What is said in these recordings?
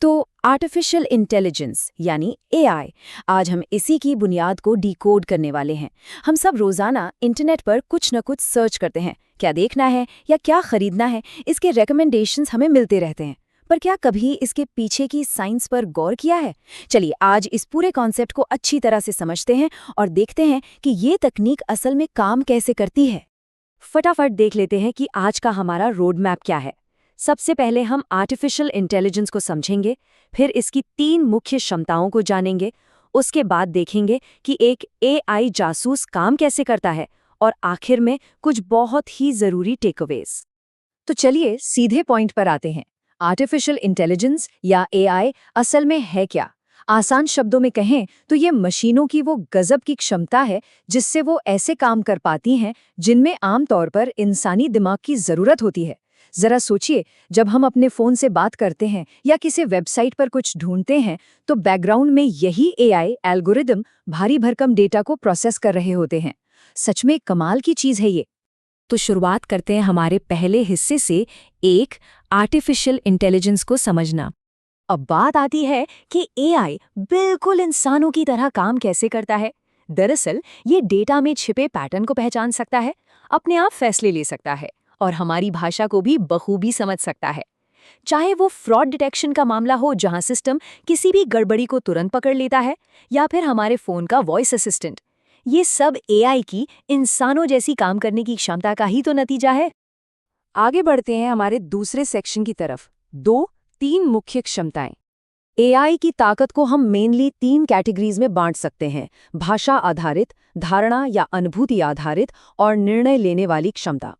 तो artificial intelligence यानी AI, आज हम इसी की बुनियाद को डिकोड करने वाले हैं। हम सब रोजाना इंटरनेट पर कुछ न कुछ सर्च करते हैं, क्या देखना है या क्या खरीदना है, इसके रिकमेंडेशंस हमें मिलते रहते हैं। पर क्या कभी इसके पीछे की साइंस पर गौर किया है? चलिए आज इस पूरे कॉन्सेप्ट को अच्छी तरह से समझते हैं और देखते हैं कि ये तकनीक असल में काम कैसे करती है। फटाफट देख लेते हैं कि आज का हमारा रोड मैप क्या है। सबसे पहले हम आर्टिफिशियल इंटेलिजेंस को समझेंगे, फिर इसकी 3 मुख्य क्षमताओं को जानेंगे, उसके बाद देखेंगे कि एक एआई जासूस काम कैसे करता है और आखिर में कुछ बहुत ही जरूरी टेकअवेज। तो चलिए सीधे पॉइंट पर आते हैं। आर्टिफिशियल इंटेलिजेंस या एआई असल में है क्या? आसान शब्दों में कहें तो ये मशीनों की वो गजब की क्षमता है जिससे वो ऐसे काम कर पाती हैं जिनमें आमतौर पर इंसानी दिमाग की जरूरत होती है। जरा सोचिए, जब हम अपने फोन से बात करते हैं या किसी वेबसाइट पर कुछ ढूंढते हैं तो बैकग्राउंड में यही एआई एल्गोरिदम भारी भरकम डेटा को प्रोसेस कर रहे होते हैं। सच में कमाल की चीज है ये। तो शुरुआत करते हैं हमारे पहले हिस्से से, एक आर्टिफिशियल इंटेलिजेंस को समझना। अब बात आती है कि एआई बिल्कुल इंसानों की तरह काम कैसे करता है। दरअसल ये डेटा में छिपे पैटर्न को पहचान सकता है, अपने आप फैसले ले सकता है और हमारी भाषा को भी बखूबी समझ सकता है। चाहे वो फ्रॉड डिटेक्शन का मामला हो जहां सिस्टम किसी भी गड़बड़ी को तुरंत पकड़ लेता है, या फिर हमारे फोन का वॉइस असिस्टेंट, ये सब एआई की इंसानों जैसी काम करने की क्षमता का ही तो नतीजा है। आगे बढ़ते हैं हमारे दूसरे सेक्शन की तरफ। 3 मुख्य क्षमताएं। एआई की ताकत को हम मेनली 3 कैटेगरीज में बांट सकते हैं: भाषा आधारित, धारणा या अनुभूति आधारित और निर्णय लेने वाली क्षमता।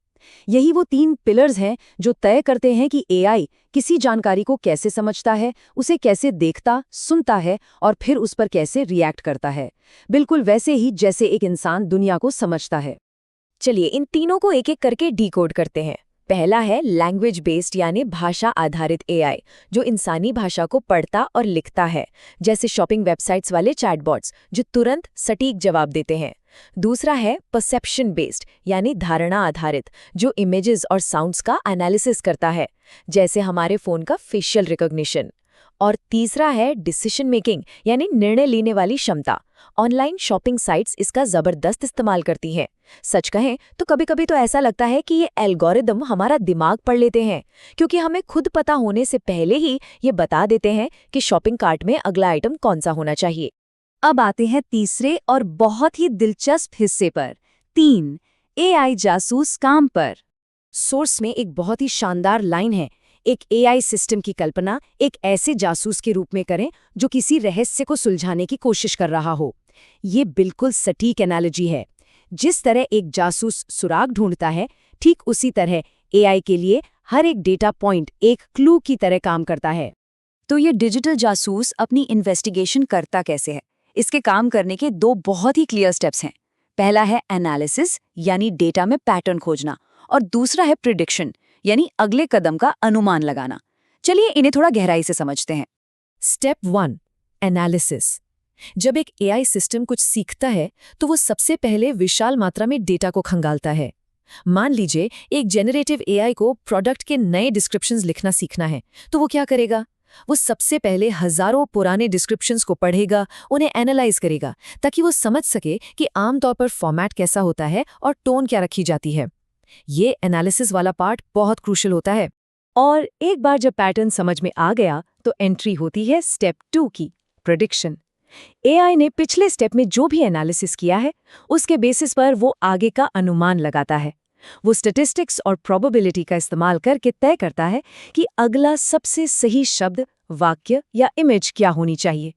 यही वो 3 पिलर्स हैं जो तय करते हैं कि एआई किसी जानकारी को कैसे समझता है, उसे कैसे देखता, सुनता है और फिर उस पर कैसे रिएक्ट करता है, बिल्कुल वैसे ही जैसे एक इंसान दुनिया को समझता है। चलिए इन तीनों को एक एक करके डिकोड करते हैं। पहला है लैंग्वेज बेस्ड यानी भाषा आधारित एआई, जो इंसानी भाषा को पढ़ता और लिखता है, जैसे शॉपिंग वेबसाइट्स वाले चैटबॉट्स जो तुरंत सटीक जवाब देते हैं। दूसरा है परसेप्शन बेस्ड यानी धारणा आधारित, जो इमेजेस और साउंड्स का एनालिसिस करता है, जैसे हमारे फोन का फेशियल रिकॉग्निशन। और तीसरा है डिसीजन मेकिंग यानी निर्णय लेने वाली क्षमता। ऑनलाइन शॉपिंग साइट्स इसका जबरदस्त इस्तेमाल करती हैं। सच कहें तो कभी-कभी तो ऐसा लगता है कि ये एल्गोरिदम हमारा दिमाग पढ़ लेते हैं, क्योंकि हमें खुद पता होने से पहले ही ये बता देते हैं कि शॉपिंग कार्ट में अगला आइटम कौन सा होना चाहिए। अब आते हैं तीसरे और बहुत ही दिलचस्प हिस्से पर, 3 एआई जासूस काम पर। सोर्स में एक बहुत ही शानदार लाइन है, एक एआई सिस्टम की कल्पना एक ऐसे जासूस के रूप में करें जो किसी रहस्य को सुलझाने की कोशिश कर रहा हो। ये बिल्कुल सटीक एनालॉजी है। जिस तरह एक जासूस सुराग ढूंढता है, ठीक उसी तरह एआई के लिए हर एक डेटा पॉइंट एक क्लू की तरह काम करता है। तो ये डिजिटल जासूस अपनी इन्वेस्टिगेशन करता कैसे है? इसके काम करने के 2 बहुत ही क्लियर स्टेप्स हैं। पहला है एनालिसिस यानी डेटा में पैटर्न खोजना, और दूसरा है प्रिडिक्शन यानी अगले कदम का अनुमान लगाना। चलिए इन्हें थोड़ा गहराई से समझते हैं। Step 1, analysis. जब एक एआई सिस्टम कुछ सीखता है तो वो सबसे पहले विशाल मात्रा में डेटा को खंगालता है। मान लीजिए एक जेनरेटिव एआई को प्रोडक्ट के नए डिस्क्रिप्शंस लिखना सीखना है, तो वो क्या करेगा? वो सबसे पहले हजारों पुराने डिस्क्रिप्शंस को पढ़ेगा, उन्हें एनालाइज करेगा, ताकि वो समझ सके कि आमतौर पर फॉर्मेट कैसा होता है और टोन क्या रखी जाती है। ये एनालिसिस वाला पार्ट बहुत क्रूशियल होता है। और एक बार जब पैटर्न समझ में आ गया तो एंट्री होती है स्टेप 2 की, प्रेडिक्शन। एआई ने पिछले स्टेप में जो भी एनालिसिस किया है उसके बेसिस पर वो आगे का अनुमान लगाता है। वो स्टैटिस्टिक्स और प्रोबेबिलिटी का इस्तेमाल करके तय करता है कि अगला सबसे सही शब्द, वाक्य या इमेज क्या होनी चाहिए।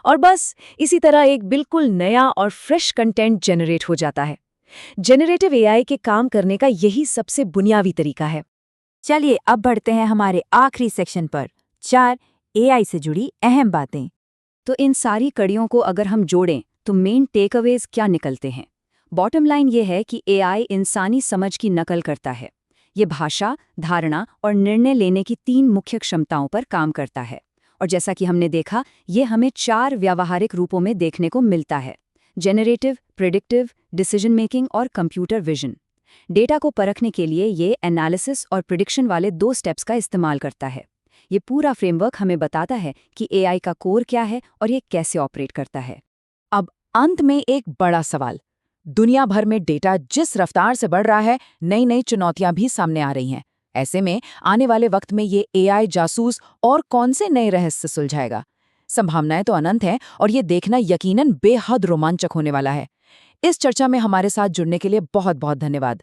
और बस इसी तरह एक बिल्कुल नया और फ्रेश कंटेंट जनरेट हो जाता है। जेनरेटिव एआई के काम करने का यही सबसे बुनियादी तरीका है। चलिए अब बढ़ते हैं हमारे आखिरी सेक्शन पर, 4 एआई से जुड़ी अहम बातें। तो इन सारी कड़ियों को अगर हम जोड़ें तो मेन टेकअवेज क्या निकलते हैं? बॉटम लाइन ये है कि एआई इंसानी समझ की नकल करता है। ये भाषा, धारणा और निर्णय लेने की 3 मुख्य क्षमताओं पर काम करता है। और जैसा कि हमने देखा, ये हमें 4 व्यावहारिक रूपों में देखने को मिलता है: जेनरेटिव, प्रेडिक्टिव, डिसीजन मेकिंग और कंप्यूटर विजन। डेटा को परखने के लिए ये एनालिसिस और प्रिडिक्शन वाले 2 स्टेप्स का इस्तेमाल करता है। ये पूरा फ्रेमवर्क हमें बताता है कि एआई का कोर क्या है और ये कैसे ऑपरेट करता है। अब अंत में एक बड़ा सवाल। दुनिया भर में डेटा जिस रफ्तार से बढ़ रहा है, नई नई चुनौतियां भी सामने आ रही हैं। ऐसे में आने वाले वक्त में ये एआई जासूस और कौन से नए रहस्य सुलझाएगा? संभावनाएं तो अनंत हैं और ये देखना यकीनन बेहद रोमांचक होने वाला है। इस चर्चा में हमारे साथ जुड़ने के लिए बहुत बहुत धन्यवाद।